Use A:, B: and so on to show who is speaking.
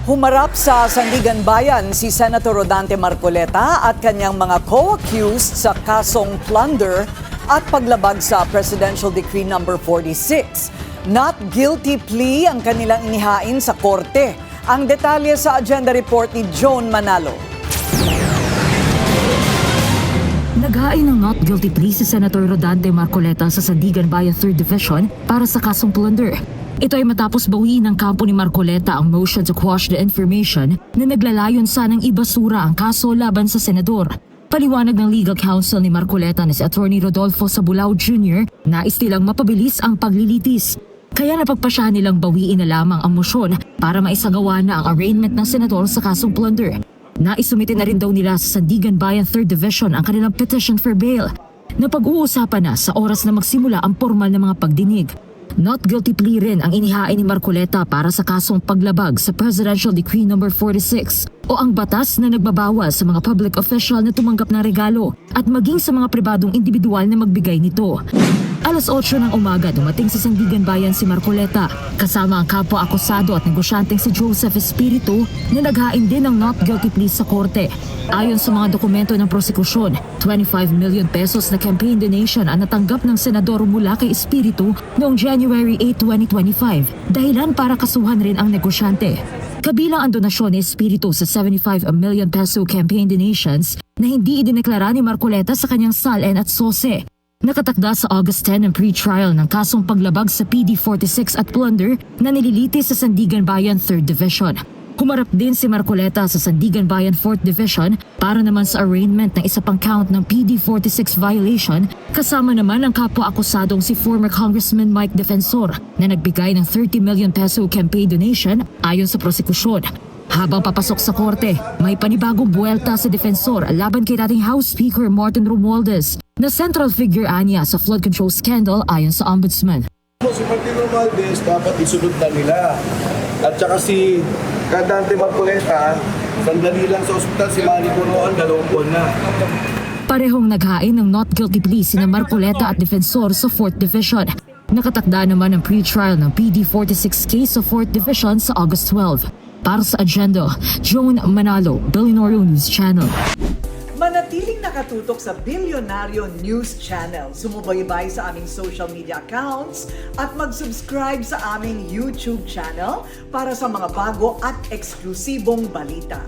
A: Humarap sa Sandigan Bayan si Senator Rodante Marcoleta at kanyang mga co-accused sa kasong plunder at paglabag sa Presidential Decree No. 46. Not guilty plea ang kanilang inihain sa korte. Ang detalye sa agenda report ni Joan Manalo.
B: Naghain ng not guilty plea si Senator Rodante Marcoleta sa Sandigan Bayan 3rd Division para sa kasong plunder. Ito ay matapos bawiin ng kampo ni Marcoleta ang motion to quash the information na naglalayon sanang ibasura ang kaso laban sa senador. Paliwanag ng legal counsel ni Marcoleta na si Attorney Rodolfo Sabulao Jr. nais nilang mapabilis ang paglilitis. Kaya napagpasya nilang bawiin na lamang ang motion para maisagawa na ang arraignment ng senador sa kasong plunder. Naisumite na rin daw nila sa Sandigan Bayan 3rd Division ang kanilang petition for bail. Napag-uusapan na sa oras na magsimula ang formal na mga pagdinig. Not guilty plea rin ang inihain ni Marcoleta para sa kasong paglabag sa Presidential Decree No. 46 o ang batas na nagbabawal sa mga public official na tumanggap ng regalo at maging sa mga pribadong individual na magbigay nito. Alas 8 ng umaga dumating sa Sandigan Bayan si Marcoleta kasama ang kapwa-akusado at negosyanteng si Joseph Espiritu na naghain din ng not guilty plea sa korte. Ayon sa mga dokumento ng prosekusyon, 25 million pesos na campaign donation ang natanggap ng senador mula kay Espiritu noong January 8, 2025, dahilan para kasuhan rin ang negosyante. Kabilang ang donasyon ni Espiritu sa 75 million peso campaign donations na hindi idineklara ni Marcoleta sa kanyang SALN at SOSE. Nakatakda sa August 10 ang pre-trial ng kasong paglabag sa PD46 at plunder na nililitis sa Sandigan Bayan 3rd Division. Humarap din si Marcoleta sa Sandigan Bayan 4th Division para naman sa arraignment ng isa pang count ng PD46 violation, kasama naman ang kapwa-akusadong si former Congressman Mike Defensor na nagbigay ng 30 million peso campaign donation ayon sa prosekusyon. Habang papasok sa korte, may panibagong buwelta sa Defensor laban kay dating House Speaker Martin Romualdez na central figure anya sa flood control scandal ayon sa Ombudsman.
C: Si Martin Romualdez dapat isunod na nila. At saka si Rodante Marcoleta, sandali lang sa ospital, si Manny Bonoan, 2 buwan na.
B: Parehong naghain ng not guilty plea sina Marcoleta at Defensor sa 4th Division. Nakatakda naman ang pre-trial ng PD46 case sa 4th Division sa August 12. Para sa agenda, Joan Manalo, Billionario News Channel.
A: Manatiling nakatutok sa Billionario News Channel. Sumubaybay sa aming social media accounts at mag-subscribe sa aming YouTube channel para sa mga bago at eksklusibong balita.